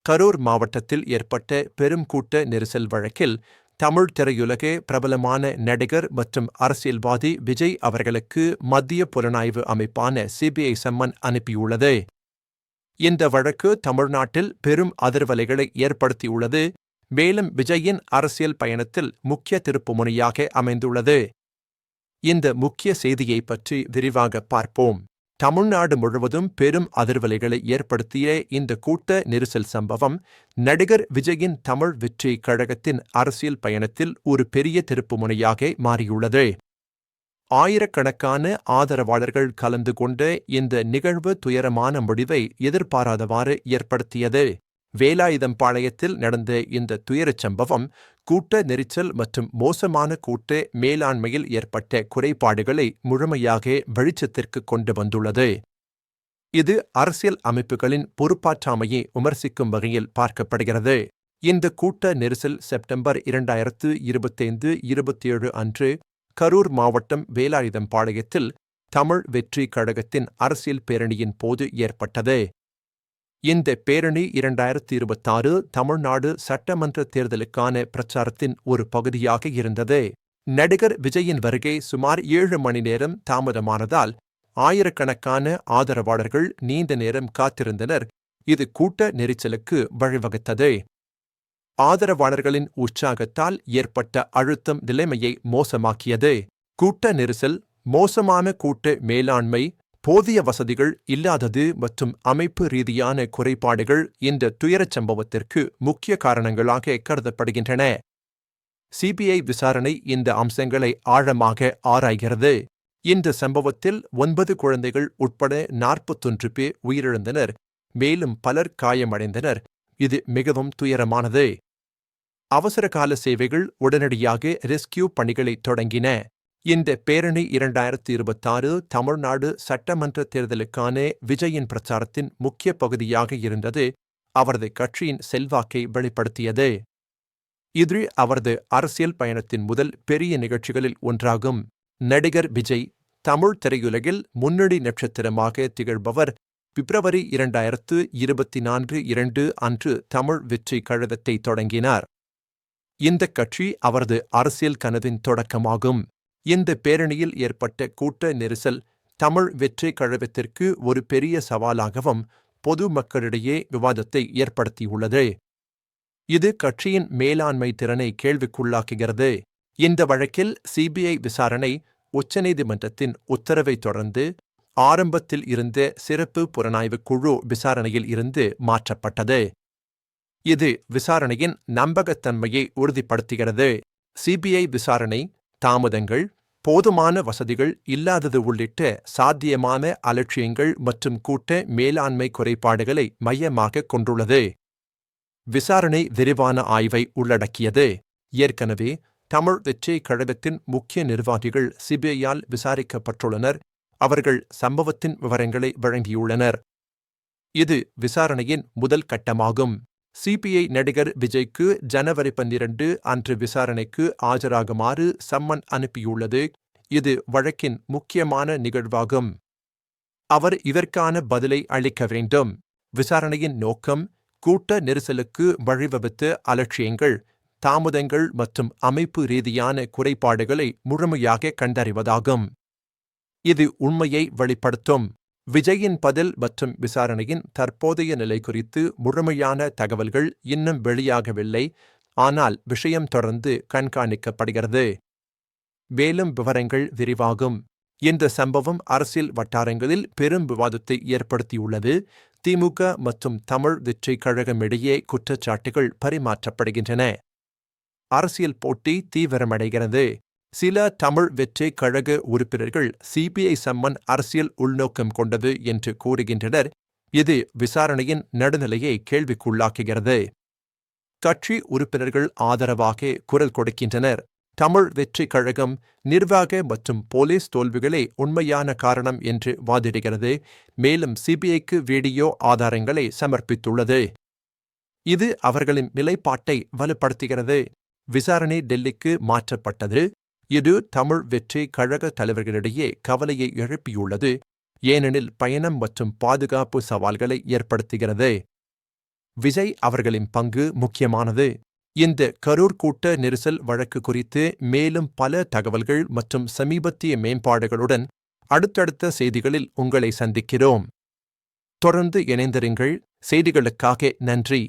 கரூர் மாவட்டத்தில் ஏற்பட்ட பெரும் கூட்ட நெரிசல் வழக்கில் தமிழ் திரையுலக பிரபலமான நடிகர் மற்றும் அரசியல்வாதி விஜய் அவர்களுக்கு மத்திய புலனாய்வு அமைப்பான சிபிஐ சம்மன் அனுப்பியுள்ளது. இந்த வழக்கு தமிழ்நாட்டில் பெரும் அதிர்வலைகளை ஏற்படுத்தியுள்ளது. மேலும் விஜயின் அரசியல் பயணத்தில் முக்கிய திருப்புமுனையாக அமைந்துள்ளது. இந்த முக்கிய செய்தியை பற்றி விரிவாக பார்ப்போம். தமிழ்நாடு முழுவதும் பெரும் அதிர்வலைகளை ஏற்படுத்திய இந்த கூட்ட நெரிசல் சம்பவம் நடிகர் விஜயின் தமிழ் வெற்றி கழகத்தின் அரசியல் பயணத்தில் ஒரு பெரிய திருப்புமுனையாக மாறியுள்ளது. ஆயிரக்கணக்கான ஆதரவாளர்கள் கலந்து கொண்ட இந்த நிகழ்வு துயரமான முடிவை எதிர்பாராதவாறு ஏற்படுத்தியது. வேலாயுதம்பாளையத்தில் நடந்த இந்த துயரச் சம்பவம் கூட்ட நெரிசல் மற்றும் மோசமான கூட்ட மேலாண்மையில் ஏற்பட்ட குறைபாடுகளை முழுமையாக வெளிச்சத்திற்கு கொண்டு வந்துள்ளது. இது அரசியல் அமைப்புகளின் பொறுப்பாற்றாமையை விமர்சிக்கும் வகையில் பார்க்கப்படுகிறது. இந்த கூட்ட நெரிசல் செப்டம்பர் 2025-27 அன்று கரூர் மாவட்டம் வேலாயுதம்பாளையத்தில் தமிழ் வெற்றி கழகத்தின் அரசியல் பேரணியின் போது ஏற்பட்டது. இந்த பேரணி 2026 தமிழ்நாடு சட்டமன்ற தேர்தலுக்கான பிரச்சாரத்தின் ஒரு பகுதியாக இருந்தது. நடிகர் விஜயின் வருகை சுமார் 7 மணி நேரம் தாமதமானதால் ஆயிரக்கணக்கான ஆதரவாளர்கள் நீண்ட நேரம் காத்திருந்தனர். இது கூட்ட நெரிசலுக்கு வழிவகுத்தது. ஆதரவாளர்களின் உற்சாகத்தால் ஏற்பட்ட அழுத்தம் நிலைமையை மோசமாக்கியது. கூட்ட நெரிசல், மோசமான கூட்ட மேலாண்மை, போதிய வசதிகள் இல்லாதது மற்றும் அமைப்பு ரீதியான குறைபாடுகள் இந்த துயரச் சம்பவத்திற்கு முக்கிய காரணங்களாக கருதப்படுகின்றன. சிபிஐ விசாரணை இந்த அம்சங்களை ஆழமாக ஆராய்கிறது. இந்த சம்பவத்தில் 9 குழந்தைகள் உட்பட 41 பேர் உயிரிழந்தனர், மேலும் பலர் காயமடைந்தனர். இது மிகவும் துயரமானது. அவசரகால சேவைகள் உடனடியாக ரெஸ்கியூ பணிகளை தொடங்கின. இந்த பேரணி 2026 தமிழ்நாடு சட்டமன்ற தேர்தலுக்கான விஜயின் பிரச்சாரத்தின் முக்கிய பகுதியாக இருந்தது. அவரது கட்சியின் செல்வாக்கை வெளிப்படுத்தியது. இது அவரது அரசியல் பயணத்தின் முதல் பெரிய நிகழ்ச்சிகளில் ஒன்றாகும். நடிகர் விஜய் தமிழ் திரையுலகில் முன்னணி நட்சத்திரமாக திகழ்பவர். பிப்ரவரி 2024 அன்று தமிழ் வெற்றி கழகத்தை தொடங்கினார். இந்த கட்சி அவரது அரசியல் கனவின் தொடக்கமாகும். இந்த பேரணியில் ஏற்பட்ட கூட்ட நெரிசல் தமிழ் வெற்றி கழகத்திற்கு ஒரு பெரிய சவாலாகவும் பொது மக்களிடையே விவாதத்தை ஏற்படுத்தியுள்ளது. இது கட்சியின் மேலாண்மை திறனை கேள்விக்குள்ளாக்குகிறது. இந்த வழக்கில் சிபிஐ விசாரணை உச்சநீதிமன்றத்தின் உத்தரவை தொடர்ந்து ஆரம்பத்தில் இருந்த சிறப்பு புலனாய்வு குழு விசாரணையில் இருந்து மாற்றப்பட்டது. இது விசாரணையின் நம்பகத்தன்மையை உறுதிப்படுத்துகிறது. சிபிஐ விசாரணை தாமதங்கள், போதுமான வசதிகள் இல்லாதது உள்ளிட்ட சாத்தியமான அலட்சியங்கள் மற்றும் கூட்ட மேலாண்மை குறைபாடுகளை மையமாகக் கொண்டுள்ளது. விசாரணை விரிவான ஆய்வை உள்ளடக்கியது. ஏற்கனவே தமிழ் வெற்றி கழகத்தின் முக்கிய நிர்வாகிகள் சிபிஐயால் விசாரிக்கப்பட்டுள்ளனர். அவர்கள் சம்பவத்தின் விவரங்களை வழங்கியுள்ளனர். இது விசாரணையின் முதல் கட்டமாகும். சிபிஐ நடிகர் விஜய்க்கு ஜனவரி 12 அன்று விசாரணைக்கு ஆஜராகுமாறு சம்மன் அனுப்பியுள்ளது. இது வழக்கின் முக்கியமான நிகழ்வாகும். அவர் இதற்கான பதிலை அளிக்க வேண்டும். விசாரணையின் நோக்கம் கூட்ட நெரிசலுக்கு வழிவகுத்த அலட்சியங்கள், தாமதங்கள் மற்றும் அமைப்பு ரீதியான குறைபாடுகளை முழுமையாக கண்டறிவதாகும். இது உண்மையை வெளிப்படுத்தும். விஜயின் பதில் மற்றும் விசாரணையின் தற்போதைய நிலை குறித்து முழுமையான தகவல்கள் இன்னும் வெளியாகவில்லை. ஆனால் விஷயம் தொடர்ந்து கண்காணிக்கப்படுகிறது. மேலும் விவரங்கள் விரிவாகும். இந்த சம்பவம் அரசியல் வட்டாரங்களில் பெரும் விவாதத்தை ஏற்படுத்தியுள்ளது. திமுக மற்றும் தமிழ் வெற்றி கழகம் இடையே குற்றச்சாட்டுகள் பரிமாற்றப்படுகின்றன. அரசியல் போட்டி தீவிரமடைகிறது. சில தமிழ் வெற்றி கழக உறுப்பினர்கள் சிபிஐ சம்மன் அரசியல் உள்நோக்கம் கொண்டது என்று கூறுகின்றனர். இது விசாரணையின் நடுநிலையை கேள்விக்குள்ளாக்குகிறது. கட்சி உறுப்பினர்கள் ஆதரவாக குரல் கொடுக்கின்றனர். தமிழ் வெற்றி கழகம் நிர்வாக மற்றும் போலீஸ் தோல்விகளே உண்மையான காரணம் என்று வாதிடுகிறது. மேலும் சிபிஐக்கு வீடியோ ஆதாரங்களை சமர்ப்பித்துள்ளது. இது அவர்களின் நிலைப்பாட்டை வலுப்படுத்துகிறது. விசாரணை டெல்லிக்கு மாற்றப்பட்டது. இது தமிழ் வெற்றி கழக தலைவர்களிடையே கவலையை எழுப்பியுள்ளது. ஏனெனில் பயணம் மற்றும் பாதுகாப்பு சவால்களை ஏற்படுத்துகிறது. விஜய் அவர்களின் பங்கு முக்கியமானது. இந்த கரூர் கூட்ட நெரிசல் வழக்கு குறித்து மேலும் பல தகவல்கள் மற்றும் சமீபத்திய மேம்பாடுகளுடன் அடுத்தடுத்த செய்திகளில் உங்களை சந்திக்கிறோம். தொடர்ந்து இணைந்திருங்கள். செய்திகளுக்காக நன்றி.